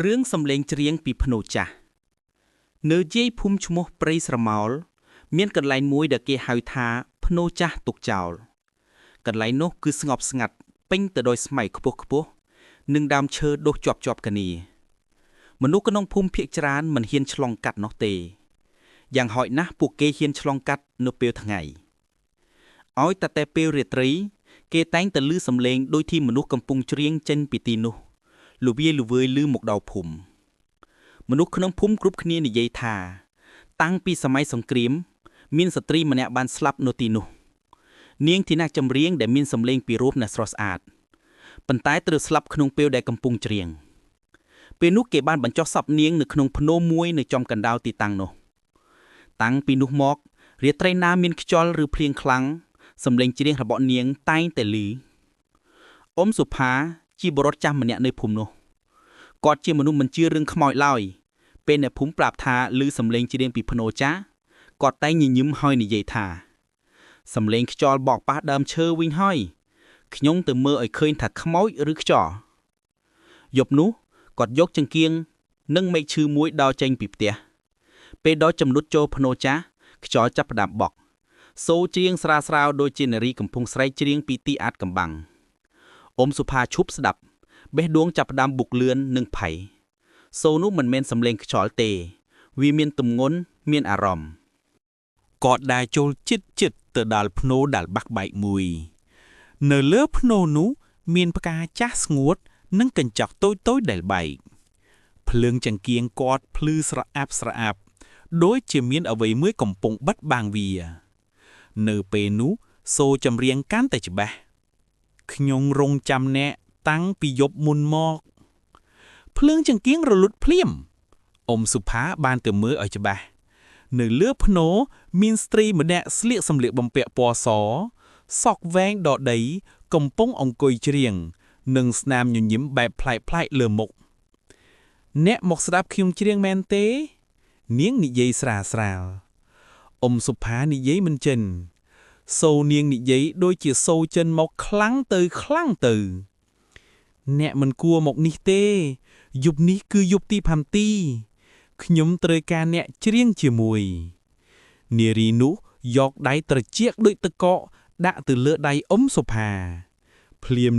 រឿងសំឡេងច្រៀងពីភ្នូចាស់នៅជាយភូមិឈ្មោះព្រៃស្រមោលមានកន្លែងមួយដែលគេហៅថាភ្នូចាស់ទុកចោលកន្លែងនោះគឺស្ងប់ស្ងាត់ពេញទៅដោយស្មៃខ្ពស់ខ្ពស់និងដើមឈើដុះជាប់គ្នាមនុស្សក្នុងភូមិភាគច្រើនមិនហ៊ានឆ្លងកាត់នោះទេយ៉ាងហោចណាស់ពួកគេហ៊ានឆ្លងកាត់នៅពេលថ្ងៃឲ្យតែពេលរាត្រីគេតែងតែឮសំឡេងដូចទីមនុស្សកំពុងច្រៀងចេញពីទីនោះលវាលវើយឮមកដល់ភូមិមនុស្សក្នុងភូមិគ្រប់គ្នានិយាយថាតាំងពីសម័យសង្គ្រាមមានស្ត្រីម្នាក់បានស្លាប់នៅទីនោះនាងធីណាចម្រៀងដែលមានសំឡេងពីរោះនិងស្រស់ស្អាតប៉ុន្តែត្រូវស្លាប់ក្នុងពេលដែលកំពុងច្រៀងពេលនោះគេបានបញ្ចុះសពនាងនៅក្នុងភ្នោមួយនៅចំកណ្ដាលទីតាំងនោះតាំងពីនោះមករាត្រីណាមានខ្យល់ឬភ្លៀងខ្លាំងសំឡេងច្រៀងរបស់នាងតែងតែឮអ៊ំសុផាជាបុរសចាស់ម្នាក់នៅភូមិនោះគាត់ជាមនុស្សមិនជឿរឿងខ្មោចឡើយពេលអ្នកភូមិប្រាប់ថាឮសំឡេងច្រៀងពីភ្នោចាស់គាត់តែងញញឹមហើយនិយាយថាសំឡេងខ្យល់បោកប៉ះដើមឈើវិញហើយខ្ញុំទៅមើលឲ្យឃើញថាខ្មោចឬខ្យល់យប់នោះគាត់យកចង្កៀងនិងមែកឈឺមួយដោចេញពីផ្ទះពេលដល់ចំណុចចូលភ្នោចាស់ខ្យល់ចាប់ផ្ដើមបក់សូរច្រៀងស្រាលៗដូចជានារីកំពុងស្រែកច្រៀងពីទីអាតកំបាំងអ៊ំសុផាឈប់ស្ដាប់បេះដូងចាប់ផ្ដើមបុកលឿននិងភ័យសូរនោះមិនមែនសំឡេងខ្យល់ទេវាមានទម្ងន់មានអារម្មណ៍គាត់ដើរចូលជិតទៅដល់ភ្នោដែលបាក់បែកមួយនៅលើភ្នោនោះមានផ្កាចាស់ស្ងួតនិងកញ្ចក់តូចដែលបែកភ្លើងចង្កៀងគាត់ភ្លឺស្រអាប់ដូចជាមានអ្វីមួយកំពុងបិទបាំងវានៅពេលនោះសូរចម្រៀងកាន់តែច្បាស់ខ្ញុំរងចាំអ្នកតាំងពីយប់មុនមកភ្លើងចង្កៀងរលត់ភ្លាមអ៊ំសុផាបានទៅមើលឲ្យច្បាស់នៅលើភ្នោមានស្ត្រីម្នាក់ស្លៀកសម្លៀកបំពាក់ពណ៌សសក់វែងដដីកំពុងអង្គុយច្រៀងនិងស្នាមញញឹមបែបប្លែកៗលើមុខអ្នកមកស្ដាប់ខ្ញុំច្រៀងមែនទេនាងនិយាយស្រាលអ៊ំសុផានិយាយមិនចិនសូរនាងនិយាយដូចជាសូរចិនមកខ្លាំងទៅអ្នកមិនគួរមកនេះទេយប់នេះគឺយប់ទី5ខ្ញុំត្រូវការអ្នកច្រៀងជាមួយនារីនោះយកដៃត្រចៀកដូចទឹកកកដាក់ទៅលើដៃអ៊ំសុផាភ្លាម